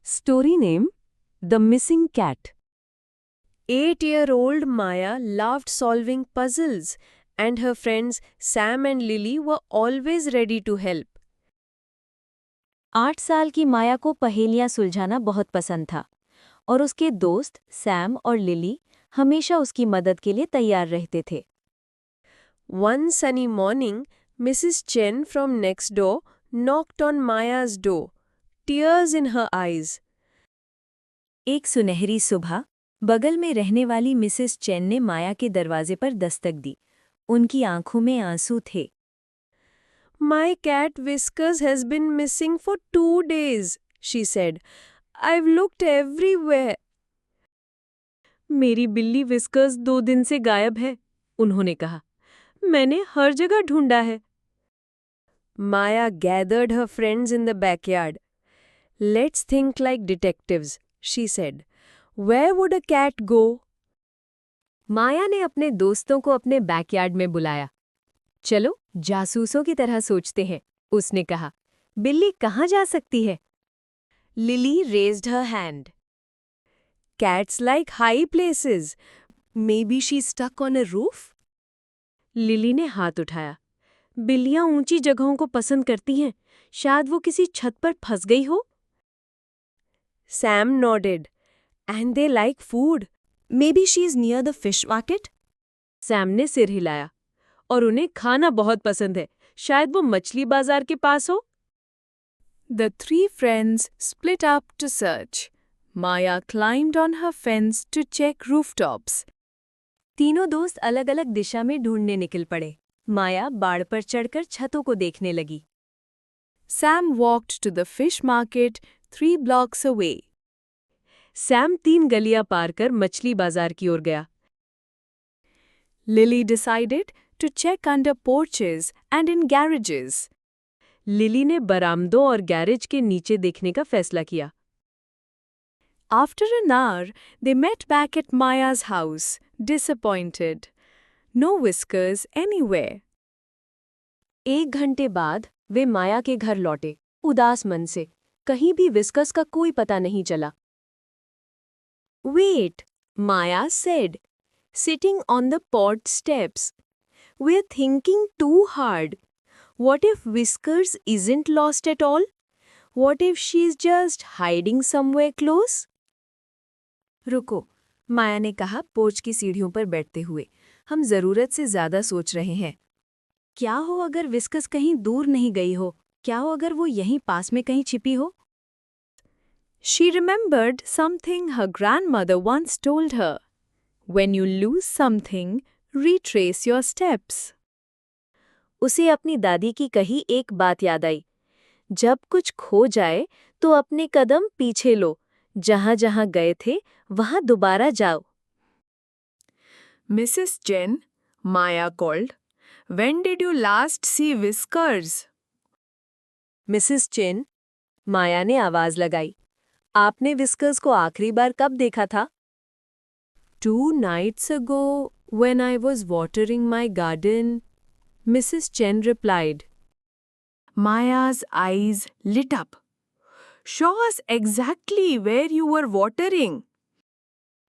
Story name The Missing Cat. 8-year-old Maya loved solving puzzles, and her friends Sam and Lily were always ready to help. 8 साल की माया को पहेलियां सुलझाना बहुत पसंद था और उसके दोस्त सैम और लिली हमेशा उसकी मदद के लिए तैयार रहते थे। One sunny morning, Mrs. Chen from next door knocked on Maya's door, tears in her eyes. एक सुनहरी सुबह बगल में रहने वाली मिसेस चेन ने माया के दरवाजे पर दस्तक दी। उनकी आंखों में आंसू थे। My cat Whiskers has been missing for 2 days, she said. I've looked everywhere. मेरी बिल्ली विस्कर्स 2 दिन से गायब है, उन्होंने कहा। मैंने हर जगह ढूंढा है। Maya gathered her friends in the backyard. Let's think like detectives, she said. Where would a cat go? माया ने अपने दोस्तों को अपने बैकयार्ड में बुलाया। चलो जासूसों की तरह सोचते हैं, उसने कहा। बिल्ली कहाँ जा सकती है? Lily raised her hand. Cats like high places. Maybe she's stuck on a roof? Lily ने हाथ उठाया। बिल्लियां ऊंची जगहों को पसंद करती हैं। शायद वो किसी छत पर फंस गई हो। Sam nodded. And they like food. Maybe she's near the fish market? Sam ने सिर हिलाया। और उन्हें खाना बहुत पसंद है। शायद वो मछली बाजार के पास हो। The 3 friends split up to search. Maya climbed on her fence to check rooftops. तीनों दोस्त अलग-अलग दिशा में ढूंढने निकल पड़े। माया बाड़ पर चढ़कर छतों को देखने लगी। Sam walked to the fish market 3 blocks away. Sam 3 गलियां पार कर मछली बाजार की ओर गया। Lily decided to check under porches and in garages. Lily ने बरामदों और गैरेज के नीचे देखने का फैसला किया। After an hour, they met back at Maya's house, disappointed. No Whiskers anywhere. 1 घंटे बाद वे माया के घर लौटे, उदास मन से। कहीं भी विस्कस का कोई पता नहीं चला। Wait, Maya said, sitting on the porch steps. We're thinking too hard. What if Whiskers isn't lost at all? What if she's just hiding somewhere close? रुको, माया ने कहा पोर्च की सीढ़ियों पर बैठते हुए। हम जरूरत से ज्यादा सोच रहे हैं। क्या हो अगर विस्कस कहीं दूर नहीं गई हो? क्या हो अगर वो यहीं पास में कहीं छिपी हो? She remembered something her grandmother once told her. When you lose something, retrace your steps. उसे अपनी दादी की कही एक बात याद आई। जब कुछ खो जाए तो अपने कदम पीछे लो, जहां जहां गए थे वहां दोबारा जाओ। Mrs. Chen, Maya called. When did you last see Whiskers? Mrs Chen, Maya ने आवाज लगाई। आपने विस्कर्स को आखिरी बार कब देखा था? 2 nights ago, when I was watering my garden, Mrs. Chen replied. Maya's eyes lit up. Show us exactly where you were watering.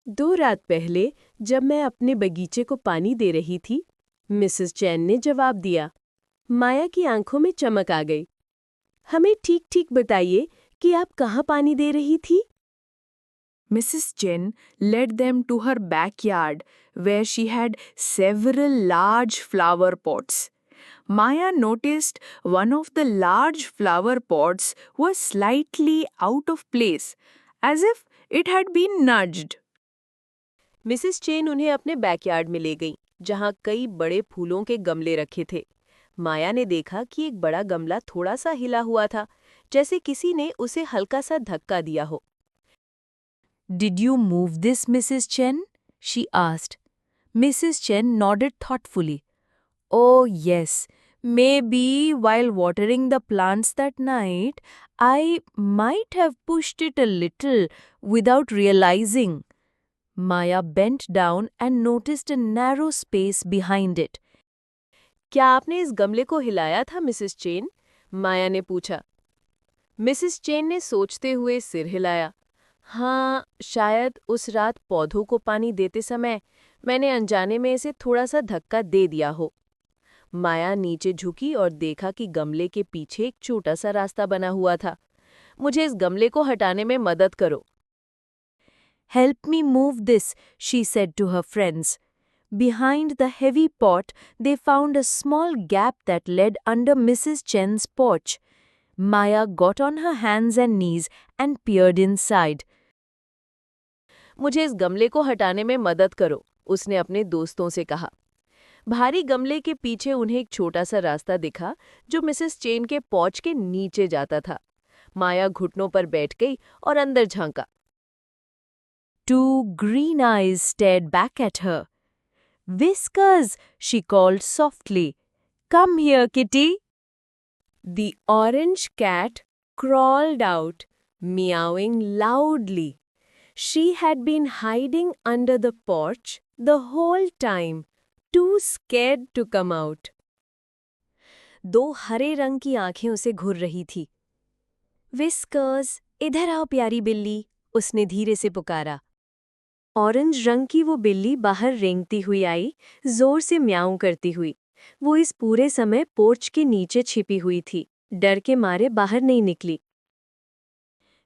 2 रात पहले जब मैं अपने बगीचे को पानी दे रही थी, मिसेस चैन ने जवाब दिया। माया की आंखों में चमक आ गई। हमें ठीक-ठीक बताइए कि आप कहाँ पानी दे रही थी? Mrs. Chen led them to her backyard where she had several large flower pots. Maya noticed one of the large flower pots was slightly out of place, as if it had been nudged. Mrs chain उन्हें अपने backyard में ले गई, जहाँ कई बड़े फूलों के गमले रखे थे। माया ने देखा कि एक बड़ा गमला थोड़ा सा हिला हुआ था, जैसे किसी ने उसे हल्का सा धक्का दिया हो। Did you move this, Mrs. Chen? she asked. Mrs. Chen nodded thoughtfully. Oh, yes. Maybe while watering the plants that night, I might have pushed it a little without realizing. Maya bent down and noticed a narrow space behind it. क्या आपने इस गमले को हिलाया था, Mrs Chen? Maya ने पूछा। Mrs chain ने सोचते हुए सिर हिलाया। हाँ, शायद उस रात पौधों को पानी देते समय मैंने अनजाने में इसे थोड़ा सा धक्का दे दिया हो। माया नीचे झुकी और देखा कि गमले के पीछे एक छोटा सा रास्ता बना हुआ था। मुझे इस गमले को हटाने में मदद करो। Help me move this, she said to her friends. Behind the heavy pot, they found a small gap that led under Mrs. Chen's porch. Maya got on her hands and knees and peered inside. मुझे इस गमले को हटाने में मदद करो, उसने अपने दोस्तों से कहा। भारी गमले के पीछे उन्हें एक छोटा सा रास्ता दिखा जो मिसेस चेन के पॉच के नीचे जाता था। माया घुटनों पर बैठ गई और अंदर झांका। Two green eyes stared back at her. Whiskers, she called softly. Come here, kitty. The orange cat crawled out, meowing loudly. She had been hiding under the porch the whole time, too scared to come out. 2 हरे रंग की आंखें उसे घूर रही थी। Whiskers, इधर आओ प्यारी बिल्ली, उसने धीरे से पुकारा। ऑरेंज रंग की वो बिल्ली बाहर रेंगती हुई आई, जोर से म्याऊं करती हुई। वो इस पूरे समय पोर्च के नीचे छिपी हुई थी, डर के मारे बाहर नहीं निकली।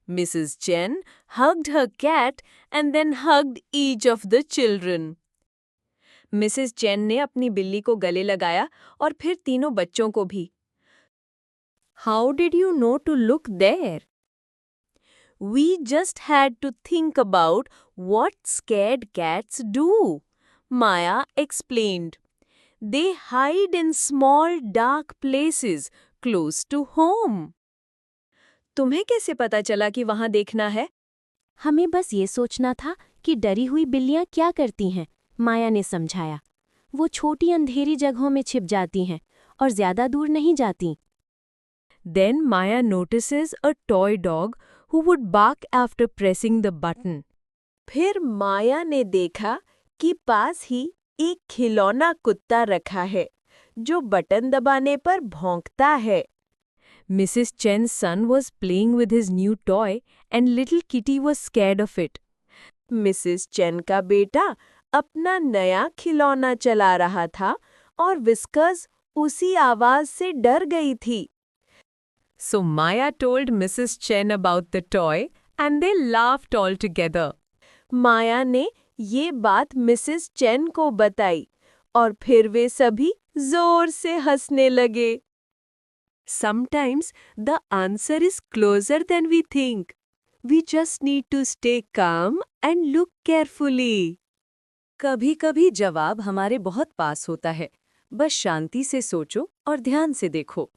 Mrs. Chen hugged her cat and then hugged each of the children. Mrs chain ने अपनी बिल्ली को गले लगाया और फिर तीनों बच्चों को भी। How did you know to look there? We just had to think about what scared cats do, Maya explained. They hide in small dark places close to home. तुम्हें कैसे पता चला कि वहां देखना है? हमें बस ये सोचना था कि डरी हुई बिल्लियां क्या करती हैं, माया ने समझाया। वो छोटी अंधेरी जगहों में छिप जाती हैं और ज्यादा दूर नहीं जाती। Then Maya notices a toy dog who would bark after pressing the button. फिर माया ने देखा कि पास ही एक खिलौना कुत्ता रखा है जो बटन दबाने पर भौंकता है। Mrs. Chen's son was playing with his new toy and little kitty was scared of it. Mrs chain का बेटा अपना नया खिलौना चला रहा था और विस्कर्स उसी आवाज से डर गई थी। So Maya told Mrs. Chen about the toy and they laughed all together. माया ने ये बात मिसेस चेन को बताई और फिर वे सभी जोर से हंसने लगे। Sometimes the answer is closer than we think. We just need to stay calm and look carefully. कभी-कभी जवाब हमारे बहुत पास होता है, बस शांति से सोचो और ध्यान से देखो।